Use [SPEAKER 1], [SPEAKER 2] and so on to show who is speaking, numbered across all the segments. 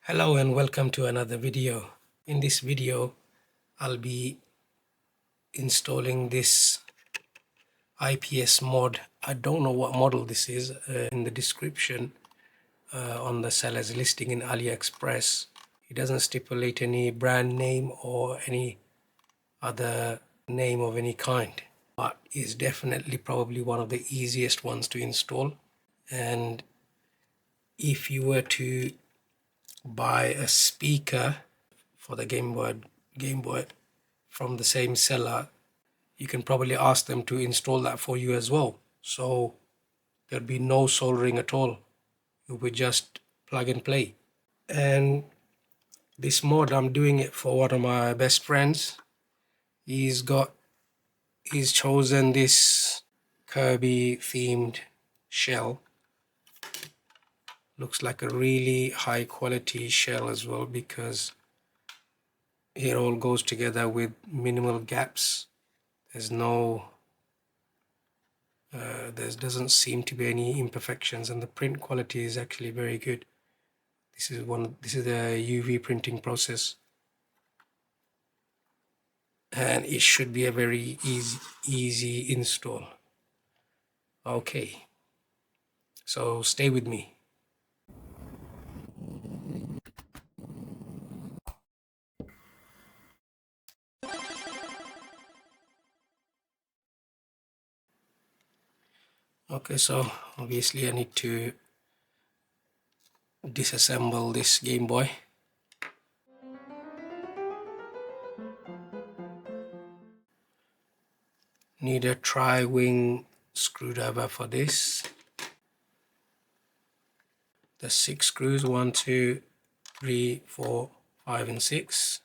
[SPEAKER 1] Hello and welcome to another video. In this video, I'll be installing this IPS mod. I don't know what model this is. In the description on the seller's listing in AliExpress, it doesn't stipulate any brand name or any other name of any kind, but is definitely probably one of the easiest ones to install. And if you were to buy a speaker for the Gameboy from the same seller, you can probably ask them to install that for you as well. So there'll be no soldering at all. It will just plug and play. And this mod, I'm doing it for one of my best friends. He's chosen this Kirby themed shell. Looks like a really high quality shell as well, because it all goes together with minimal gaps. There's no there doesn't seem to be any imperfections, and the print quality is actually very good. This is the UV printing process, and it should be a very easy install. Okay, so stay with me. Okay, so obviously I need to disassemble this Game Boy. Need a tri-wing screwdriver for this. The 6 screws, 1, 2, 3, 4, 5 and 6.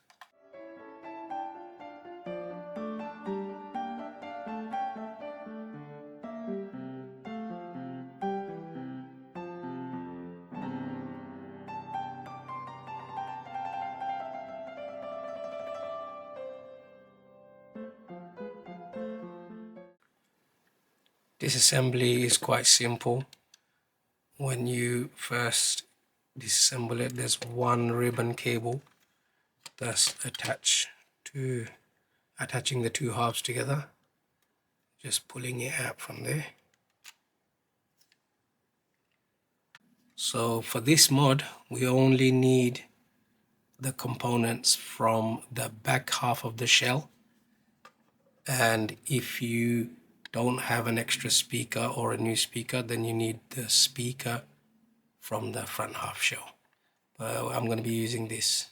[SPEAKER 1] Disassembly is quite simple. When you first disassemble it, there's one ribbon cable that's attaching the two halves together. Just pulling it out from there. So for this mod, we only need the components from the back half of the shell, and if you don't have an extra speaker or a new speaker, then you need the speaker from the front half shell. I'm going to be using this.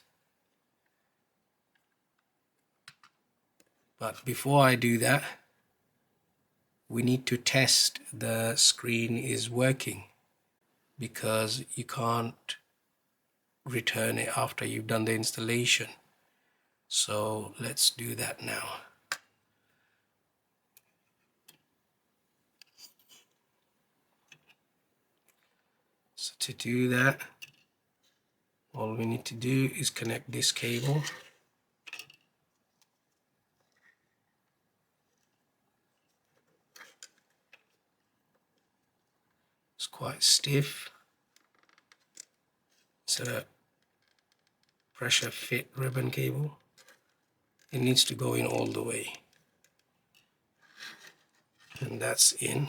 [SPEAKER 1] But before I do that, we need to test the screen is working, because you can't return it after you've done the installation. So let's do that now. So to do that, all we need to do is connect this cable. It's quite stiff. It's a pressure fit ribbon cable. It needs to go in all the way. And that's in.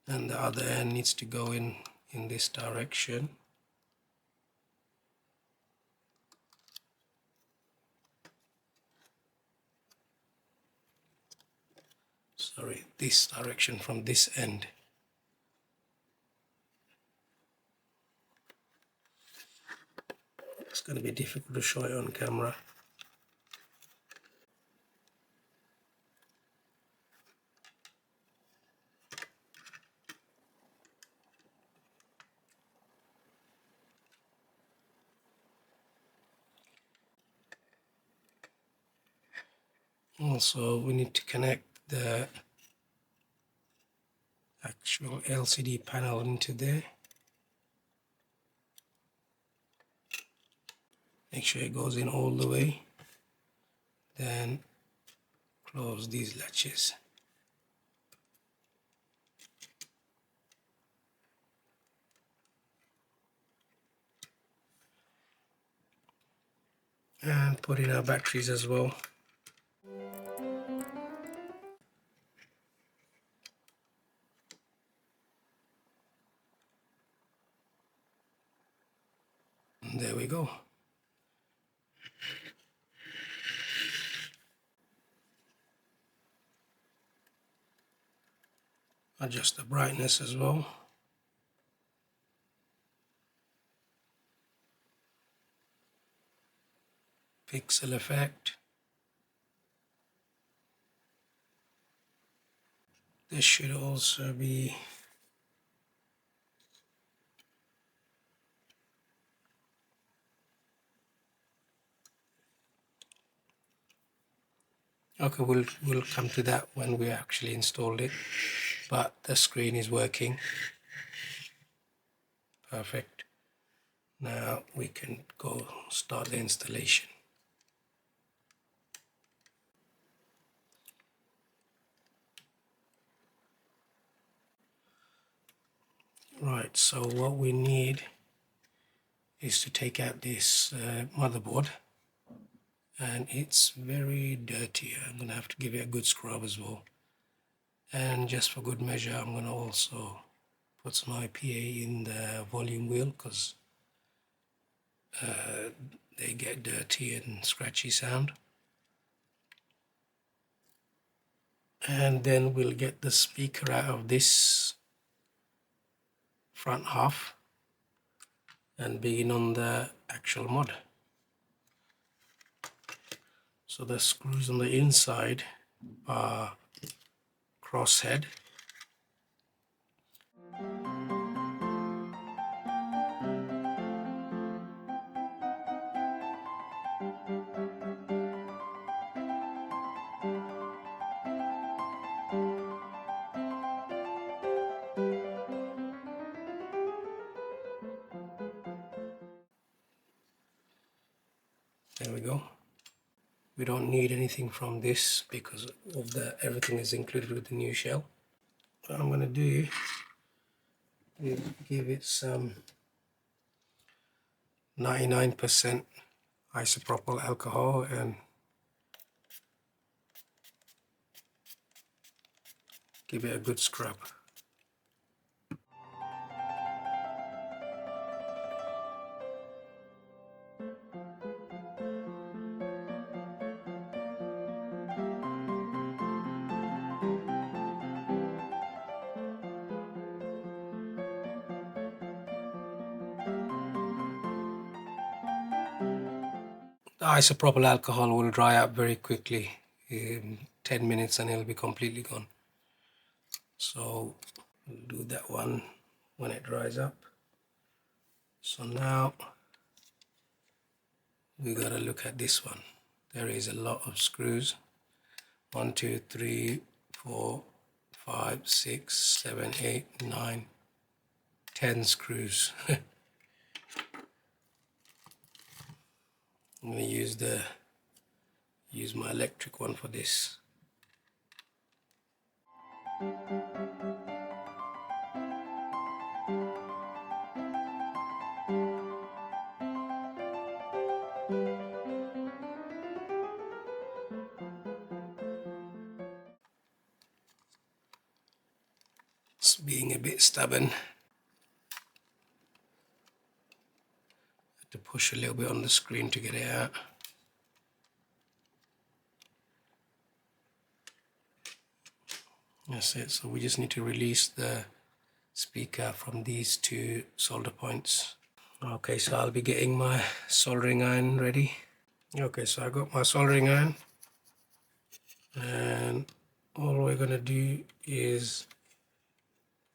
[SPEAKER 1] And the other end needs to go in this direction. Sorry, this direction from this end. It's going to be difficult to show it on camera. Also, we need to connect the actual LCD panel into there. Make sure it goes in all the way. Then close these latches. And put in our batteries as well. And there we go. Adjust the brightness as well. Pixel effect. This should also be okay. We'll come to that when we actually installed it, but the screen is working perfect. Now we can go start the installation. Right, so what we need is to take out this motherboard, and it's very dirty. I'm gonna have to give it a good scrub as well, and just for good measure I'm gonna also put some IPA in the volume wheel, because they get dirty and scratchy sound. And then we'll get the speaker out of this front half and begin on the actual mod. So the screws on the inside are crosshead. There we go. We don't need anything from this because of everything is included with the new shell. What I'm going to do is give it some 99% isopropyl alcohol and give it a good scrub. The isopropyl alcohol will dry up very quickly, in 10 minutes, and it'll be completely gone. So we'll do that one when it dries up. So now we gotta look at this one. There is a lot of screws. 1, 2, 3, 4, 5, 6, 7, 8, 9, 10 screws. I'm going to use my electric one for this. It's being a bit stubborn. Have to push a little bit on the screen to get it out. That's it. So we just need to release the speaker from these two solder points. Okay, so I'll be getting my soldering iron ready. Okay, so I got my soldering iron, and all we're gonna do is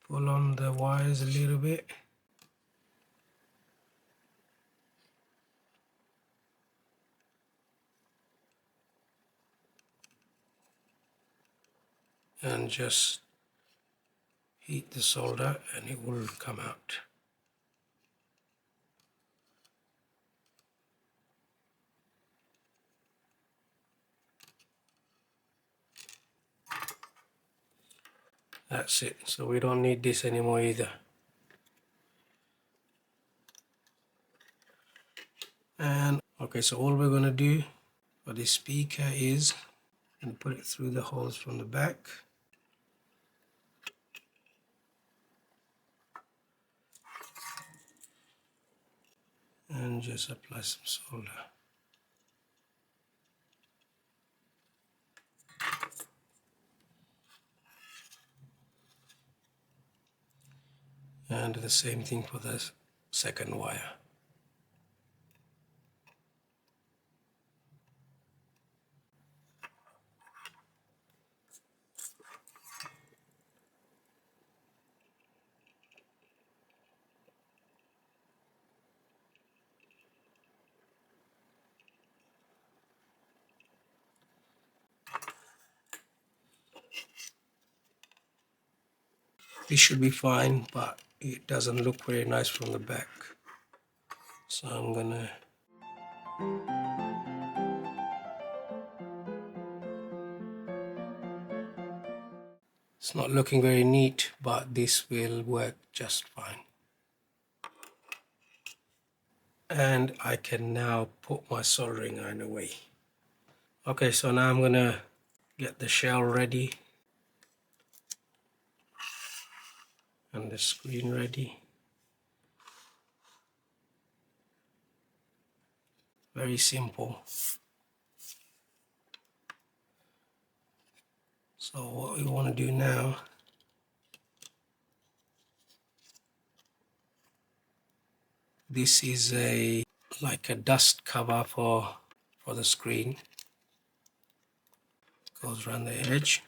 [SPEAKER 1] pull on the wires a little bit. And just heat the solder and it will come out. That's it. So we don't need this anymore either. And okay, so all we're gonna do for this speaker is and put it through the holes from the back. And just apply some solder. And the same thing for the second wire. This should be fine, but it doesn't look very nice from the back. So I'm gonna it's not looking very neat, but this will work just fine. And I can now put my soldering iron away. Okay, so now I'm gonna get the shell ready and the screen ready. Very simple. So what we want to do now, this is like a dust cover for the screen. Goes around the edge.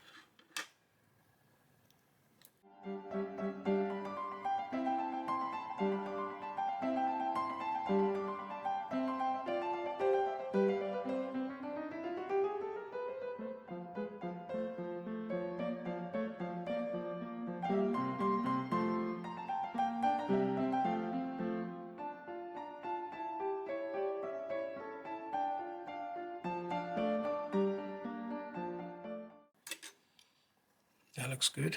[SPEAKER 1] That looks good.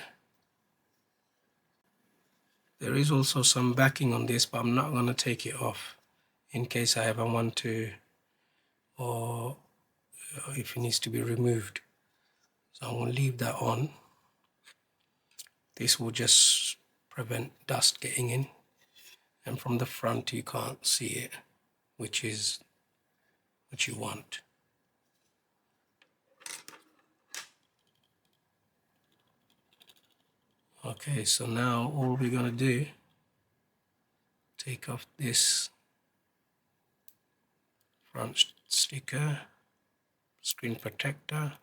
[SPEAKER 1] There is also some backing on this, but I'm not going to take it off in case I ever want to, or if it needs to be removed. So I'm going to leave that on. This will just prevent dust getting in. And from the front you can't see it, which is what you want. Okay, so now all we're going to do, take off this front sticker, screen protector.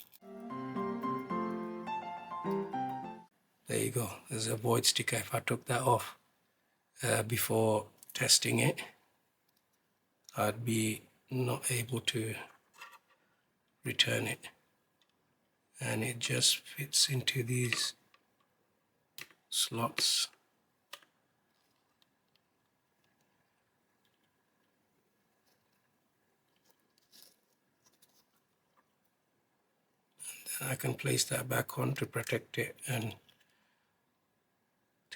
[SPEAKER 1] There you go, there's a void sticker. If I took that off before testing it, I'd be not able to return it. And it just fits into these slots. And I can place that back on to protect it and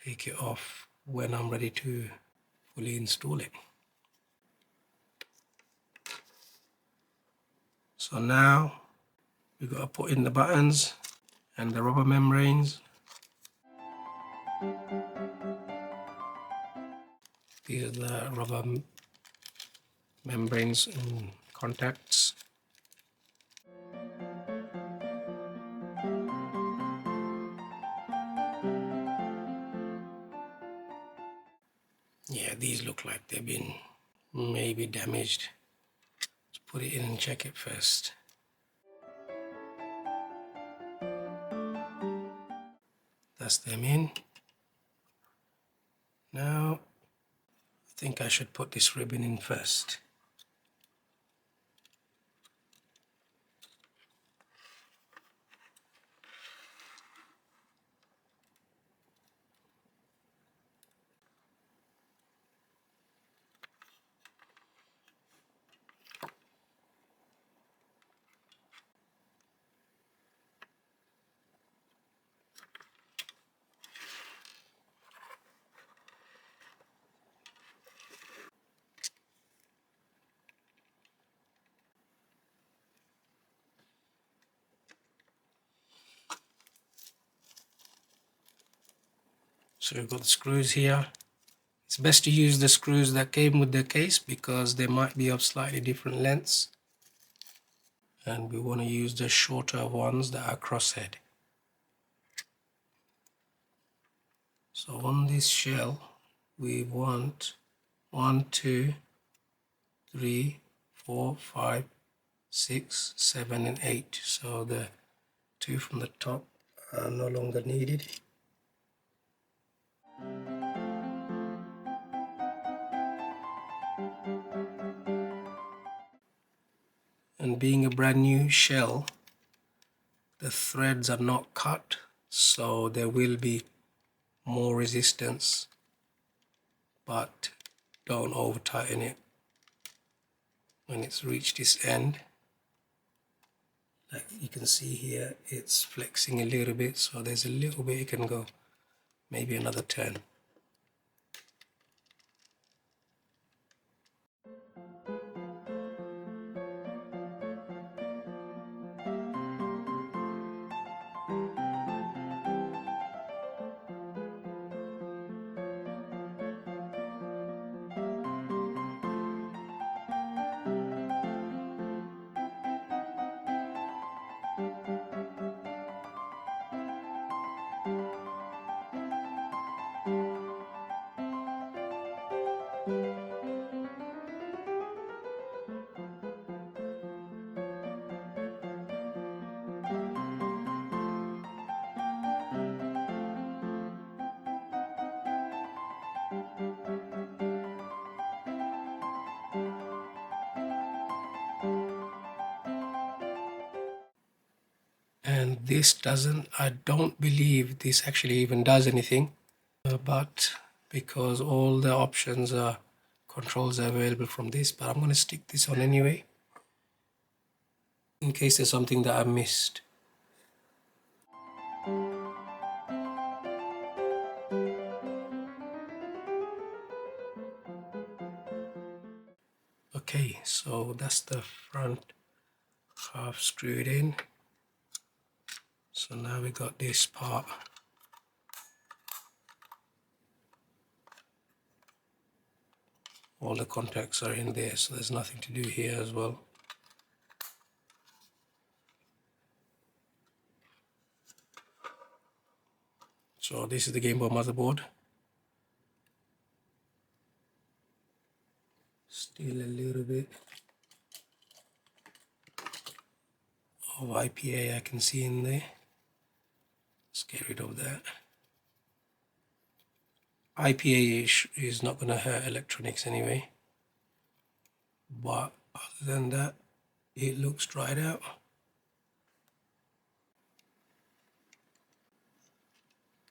[SPEAKER 1] take it off when I'm ready to fully install it. So now we've got to put in the buttons and the rubber membranes. These are the rubber membranes and contacts. Yeah, these look like they've been maybe damaged. Let's put it in and check it first. That's them in. Now, I think I should put this ribbon in first. So we've got the screws here. It's best to use the screws that came with the case because they might be of slightly different lengths, and we want to use the shorter ones that are crosshead. So on this shell we want 1, 2, 3, 4, 5, 6, 7 and 8. So the 2 from the top are no longer needed. And being a brand new shell, the threads are not cut, so there will be more resistance, but don't over tighten it. When it's reached this end, like you can see here, it's flexing a little bit, so there's a little bit it can go, maybe another turn. And this doesn't, I don't believe this actually even does anything, but because all the options are controls are available from this, but I'm going to stick this on anyway in case there's something that I missed. Okay, so that's the front half screwed in. So now we got this part. All the contacts are in there, so there's nothing to do here as well. So this is the Game Boy motherboard. Still a little bit of IPA I can see in there. Let's get rid of that. IPA is not going to hurt electronics anyway. But other than that, it looks dried out.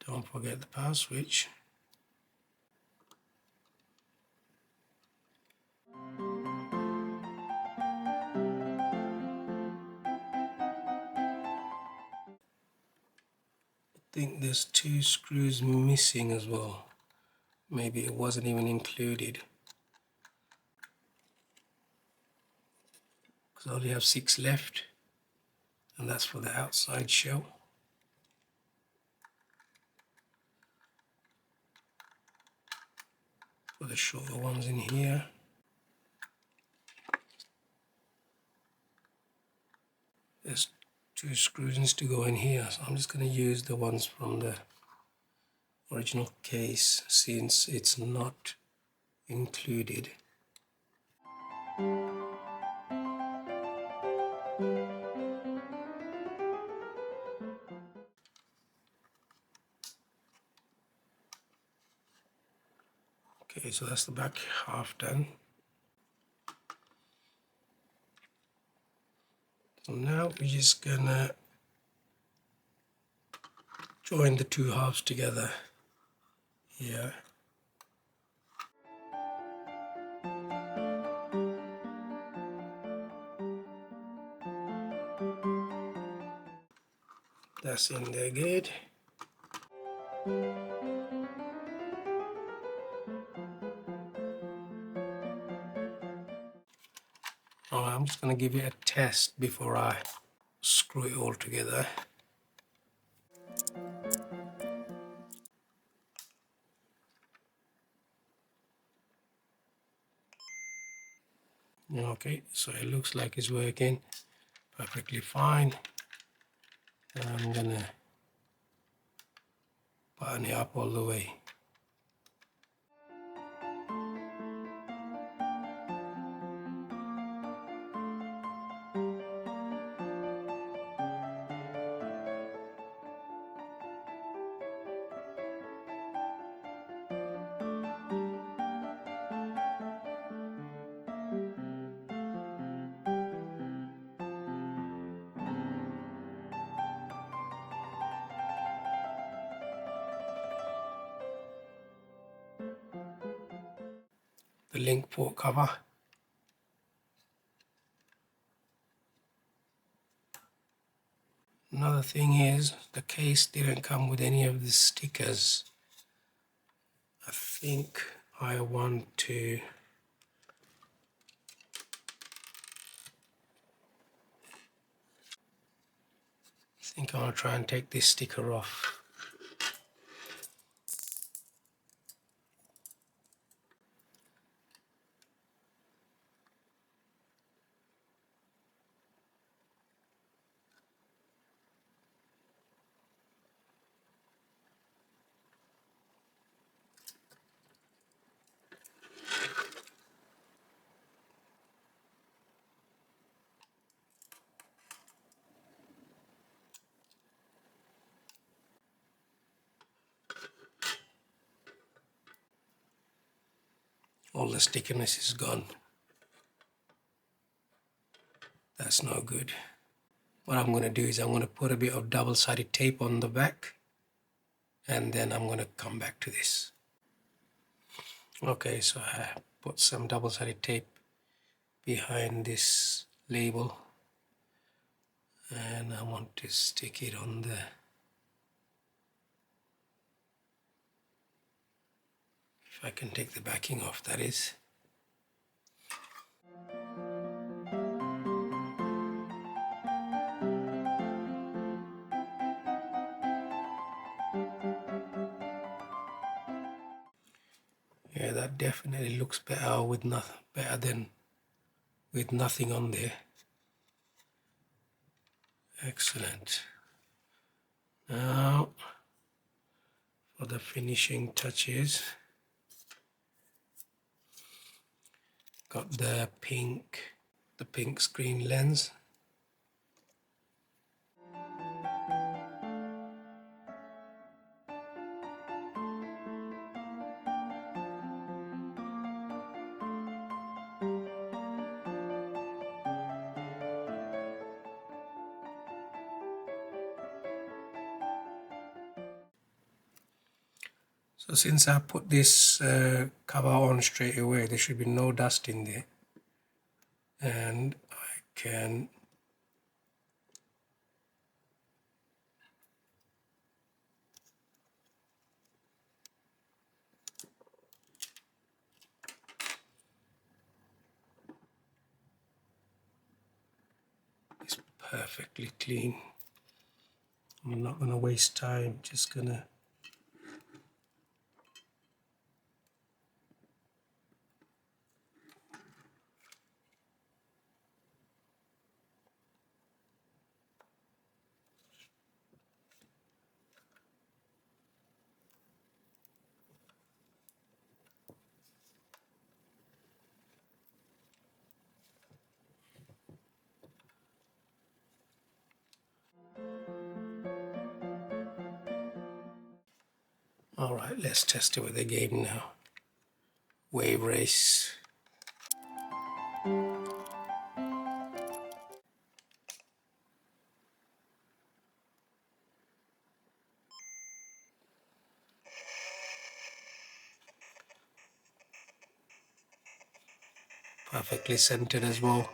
[SPEAKER 1] Don't forget the power switch. I think there's 2 screws missing as well. Maybe it wasn't even included, because I only have 6 left, and that's for the outside shell. For the shorter ones in here. There's 2 screws to go in here, so I'm just going to use the ones from the original case since it's not included. Okay, so that's the back half done. So now we're just gonna join the 2 halves together here. That's in there good. I'm just going to give it a test before I screw it all together. Okay, so it looks like it's working perfectly fine. I'm gonna button it up all the way. The link port cover. Another thing is the case didn't come with any of the stickers. I think I want to try and take this sticker off. All the stickiness is gone. That's no good. What I'm going to do is I'm going to put a bit of double-sided tape on the back, and then I'm going to come back to this. Okay, so I put some double-sided tape behind this label, and I want to stick it on the if I can take the backing off, that is. Yeah, that definitely looks better with better than with nothing on there. Excellent. Now for the finishing touches, got the pink screen lens. So since I put this cover on straight away, there should be no dust in there, and I can it's perfectly clean. I'm not gonna waste time, just gonna all right, let's test it with the game now. Wave race. Perfectly centered as well.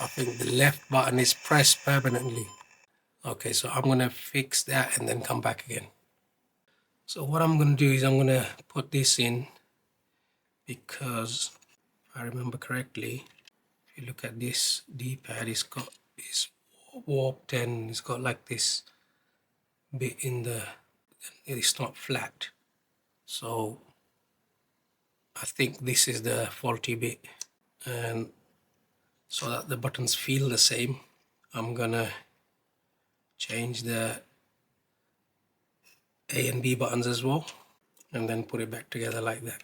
[SPEAKER 1] I think the left button is pressed permanently. Okay, so I'm gonna fix that and then come back again. So what I'm going to do is I'm going to put this in, because if I remember correctly, if you look at this D-pad, it's warped and it's got like this bit in the, it's not flat. So I think this is the faulty bit, and so that the buttons feel the same, I'm gonna change the A and B buttons as well, and then put it back together like that.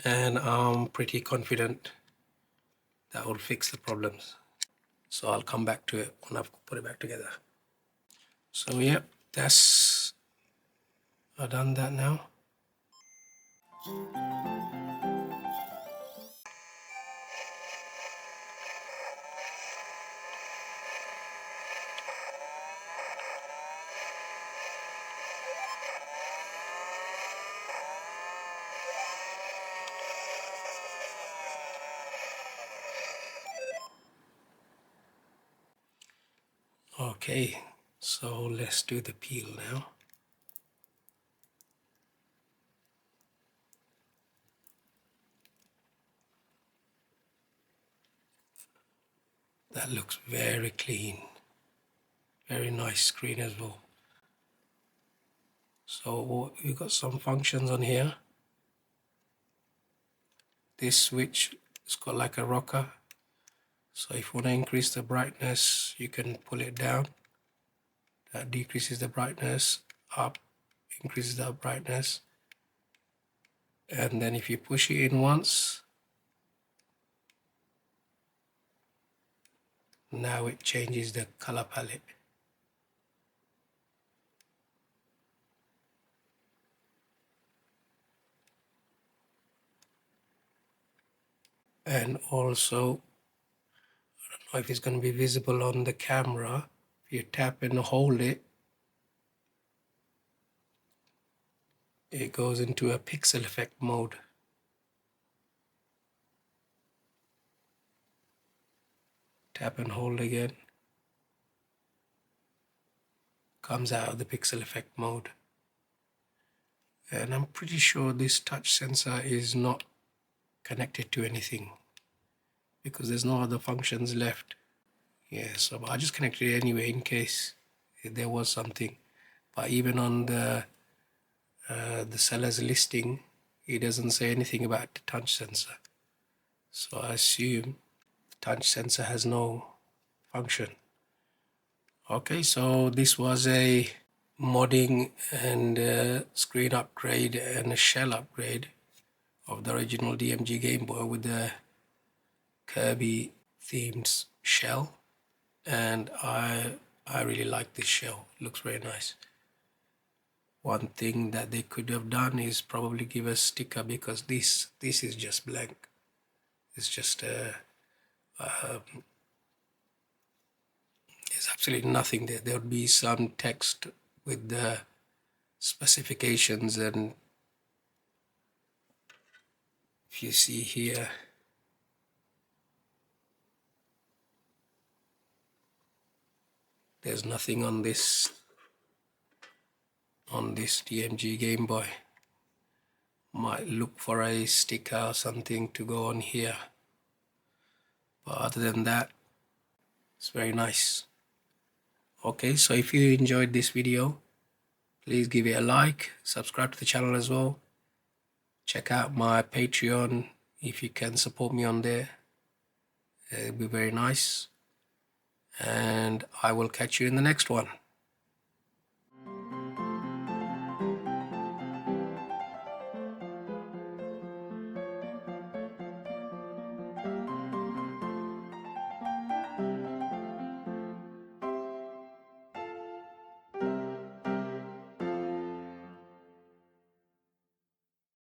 [SPEAKER 1] And I'm pretty confident that will fix the problems. So I'll come back to it when I've put it back together. So yeah, I've done that now. Okay, so let's do the peel now. That looks very clean. Very nice screen as well. So we've got some functions on here. This switch has got like a rocker. So if you want to increase the brightness, you can pull it down. That decreases the brightness, up increases the brightness. And then if you push it in once, now it changes the color palette. And also, I don't know if it's going to be visible on the camera. If you tap and hold it, it goes into a pixel effect mode. Tap and hold again. Comes out of the pixel effect mode. And I'm pretty sure this touch sensor is not connected to anything, because there's no other functions left. Yeah, so I just connected it anyway in case there was something. But even on the seller's listing, it doesn't say anything about the touch sensor. So I assume the touch sensor has no function. Okay, so this was a modding and screen upgrade and a shell upgrade of the original DMG Gameboy with the Kirby themed shell, and I really like this shell. It looks very nice. One thing that they could have done is probably give a sticker, because this is just blank. It's just there's absolutely nothing there. There would be some text with the specifications, and if you see here, there's nothing on this DMG Gameboy. Might look for a sticker or something to go on here, but other than that, it's very nice. Okay, so if you enjoyed this video, please give it a like, subscribe to the channel as well. Check out my Patreon if you can support me on there. It'll be very nice. And I will catch you in the next one.